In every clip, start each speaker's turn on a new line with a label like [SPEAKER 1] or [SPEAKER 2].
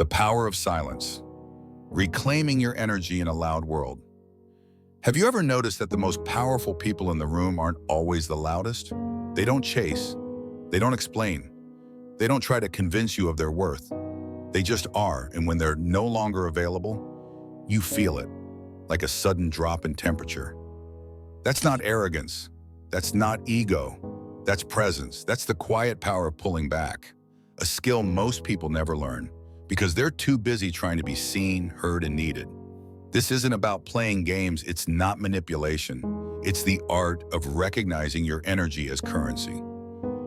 [SPEAKER 1] power of silence. Reclaiming your energy in a loud world. Have you ever noticed that the most powerful people in the room aren't always the loudest? They don't chase. They don't explain. They don't try to convince you of their worth. They just are, and when they're no longer available, you feel it, like a sudden drop in temperature. That's not arrogance. That's not ego. That's presence. That's the quiet power of pulling back, a skill most people never learn because they're too busy trying to be seen, heard, and needed. This isn't about playing games. It's not manipulation. It's the art of recognizing your energy as currency.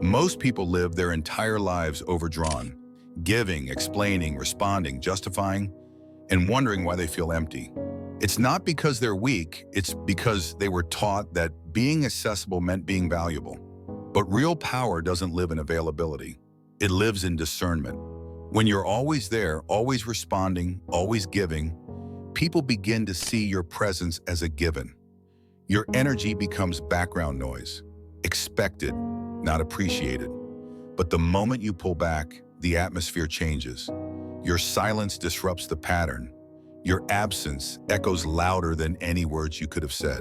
[SPEAKER 1] Most people live their entire lives overdrawn, giving, explaining, responding, justifying, and wondering why they feel empty. It's not because they're weak, it's because they were taught that being accessible meant being valuable. But real power doesn't live in availability. It lives in discernment. When you're always there, always responding, always giving, people begin to see your presence as a given. Your energy becomes background noise, expected, not appreciated. But the moment you pull back, the atmosphere changes. Your silence disrupts the pattern. Your absence echoes louder than any words you could have said.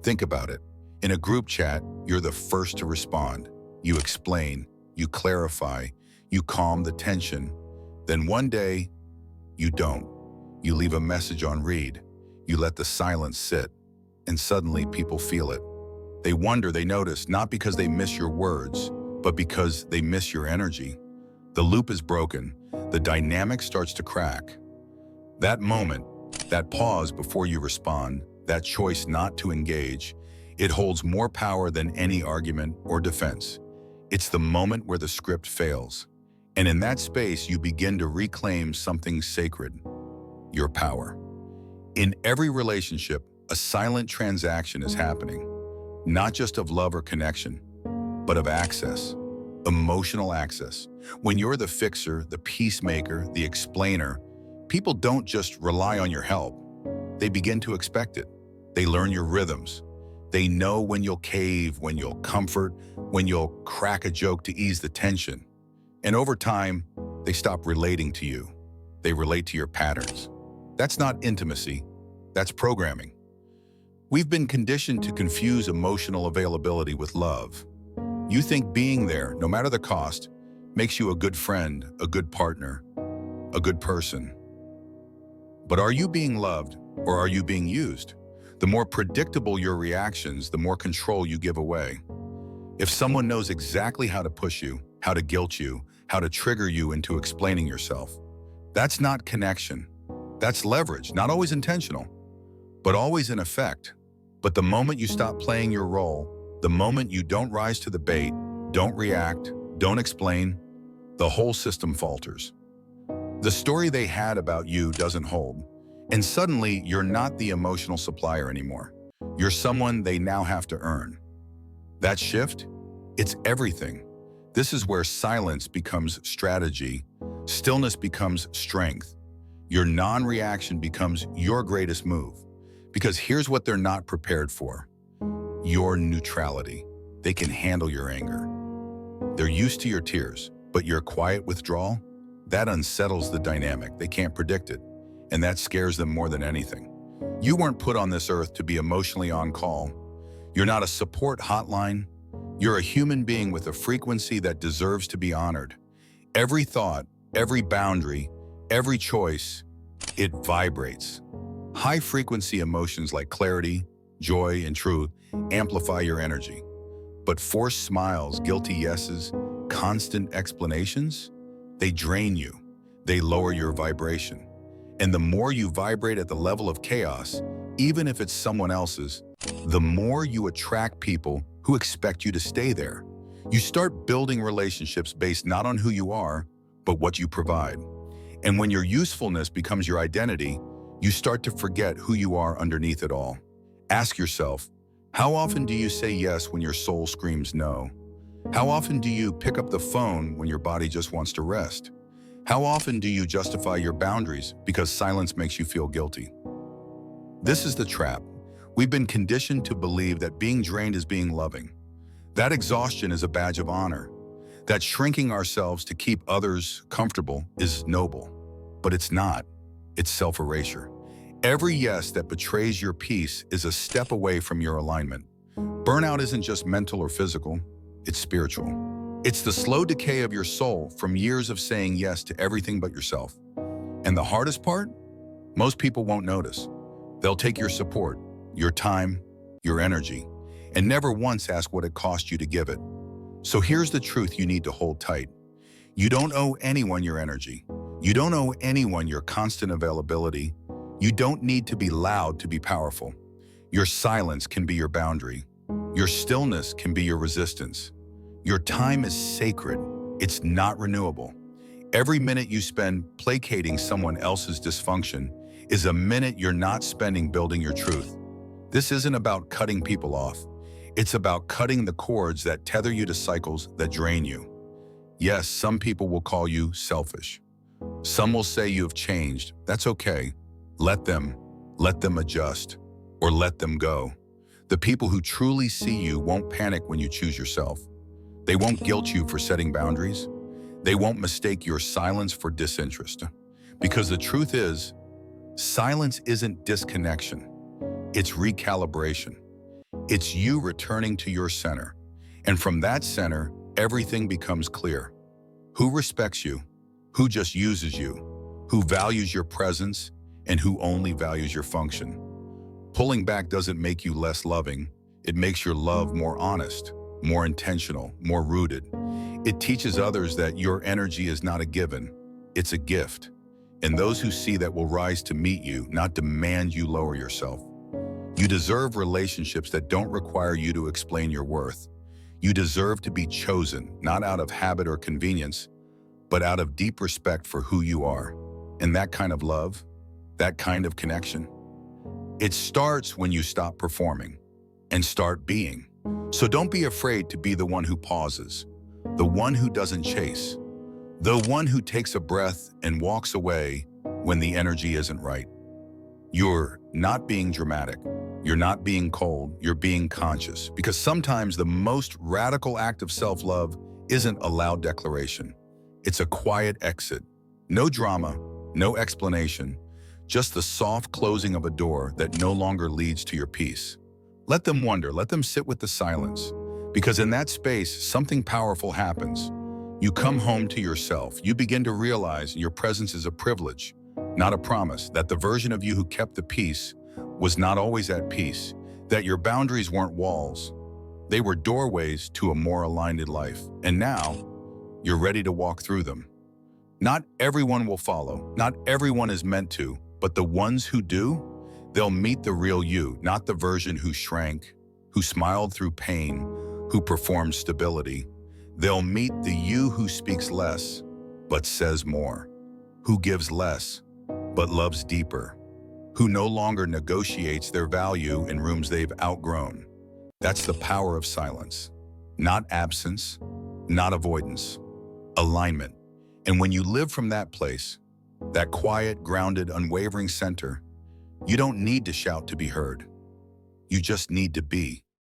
[SPEAKER 1] Think about it. In a group chat, you're the first to respond. You explain, you clarify, you calm the tension. Then one day, you don't. You leave a message on read. You let the silence sit, and suddenly people feel it. They wonder, they notice, not because they miss your words, but because they miss your energy. The loop is broken. The dynamic starts to crack. That moment, that pause before you respond, that choice not to engage, it holds more power than any argument or defense. It's the moment where the script fails. And in that space, you begin to reclaim something sacred, your power. In every relationship, a silent transaction is happening, not just of love or connection, but of access, emotional access. When you're the fixer, the peacemaker, the explainer, people don't just rely on your help. They begin to expect it. They learn your rhythms. They know when you'll cave, when you'll comfort, when you'll crack a joke to ease the tension. And over time, they stop relating to you. They relate to your patterns. That's not intimacy. That's programming. We've been conditioned to confuse emotional availability with love. You think being there, no matter the cost, makes you a good friend, a good partner, a good person. But are you being loved or are you being used? The more predictable your reactions, the more control you give away. If someone knows exactly how to push you, how to guilt you, how to trigger you into explaining yourself, that's not connection. That's leverage, not always intentional, but always in effect. But the moment you stop playing your role, the moment you don't rise to the bait, don't react, don't explain, the whole system falters. The story they had about you doesn't hold, and suddenly you're not the emotional supplier anymore. You're someone they now have to earn. That shift, it's everything. This is where silence becomes strategy, stillness becomes strength. Your non-reaction becomes your greatest move. Because here's what they're not prepared for: your neutrality. They can handle your anger. They're used to your tears, but your quiet withdrawal, that unsettles the dynamic. They can't predict it, and that scares them more than anything. You weren't put on this earth to be emotionally on call. You're not a support hotline. You're a human being with a frequency that deserves to be honored. Every thought, every boundary, every choice, it vibrates. High-frequency emotions like clarity, joy, and truth amplify your energy. But forced smiles, guilty yeses, constant explanations, they drain you. They lower your vibration. And the more you vibrate at the level of chaos, even if it's someone else's, the more you attract people who expect you to stay there. You start building relationships based not on who you are, but what you provide. And when your usefulness becomes your identity, you start to forget who you are underneath it all. Ask yourself, how often do you say yes when your soul screams no? How often do you pick up the phone when your body just wants to rest? How often do you justify your boundaries because silence makes you feel guilty? This is the trap. We've been conditioned to believe that being drained is being loving. That exhaustion is a badge of honor. That shrinking ourselves to keep others comfortable is noble. But it's not. It's self-erasure. Every yes that betrays your peace is a step away from your alignment. Burnout isn't just mental or physical, it's spiritual. It's the slow decay of your soul from years of saying yes to everything but yourself. And the hardest part? Most people won't notice. They'll take your support, your time, your energy, and never once ask what it cost you to give it. So here's the truth you need to hold tight. You don't owe anyone your energy. You don't owe anyone your constant availability. You don't need to be loud to be powerful. Your silence can be your boundary. Your stillness can be your resistance. Your time is sacred. It's not renewable. Every minute you spend placating someone else's dysfunction is a minute you're not spending building your truth. This isn't about cutting people off. It's about cutting the cords that tether you to cycles that drain you. Yes, some people will call you selfish. Some will say you have changed. That's okay. Let them adjust, or let them go. The people who truly see you won't panic when you choose yourself. They won't guilt you for setting boundaries. They won't mistake your silence for disinterest. Because the truth is, silence isn't disconnection. It's recalibration. It's you returning to your center. And from that center, everything becomes clear. Who respects you? Who just uses you? Who values your presence? And who only values your function? Pulling back doesn't make you less loving. It makes your love more honest, more intentional, more rooted. It teaches others that your energy is not a given, it's a gift. And those who see that will rise to meet you, not demand you lower yourself. You deserve relationships that don't require you to explain your worth. You deserve to be chosen, not out of habit or convenience, but out of deep respect for who you are. And that kind of love, that kind of connection, it starts when you stop performing and start being. So don't be afraid to be the one who pauses, the one who doesn't chase, the one who takes a breath and walks away when the energy isn't right. You're not being dramatic. You're not being cold. You're being conscious. Because sometimes the most radical act of self-love isn't a loud declaration. It's a quiet exit. No drama, no explanation, just the soft closing of a door that no longer leads to your peace. Let them wonder, let them sit with the silence. Because in that space, something powerful happens. You come home to yourself. You begin to realize your presence is a privilege, not a promise, that the version of you who kept the peace was not always at peace, that your boundaries weren't walls. They were doorways to a more aligned life. And now, you're ready to walk through them. Not everyone will follow. Not everyone is meant to. But the ones who do, they'll meet the real you, not the version who shrank, who smiled through pain, who performed stability. They'll meet the you who speaks less, but says more, who gives less, but loves deeper, who no longer negotiates their value in rooms they've outgrown. That's the power of silence. Not absence, not avoidance, alignment. And when you live from that place, that quiet, grounded, unwavering center, you don't need to shout to be heard. You just need to be.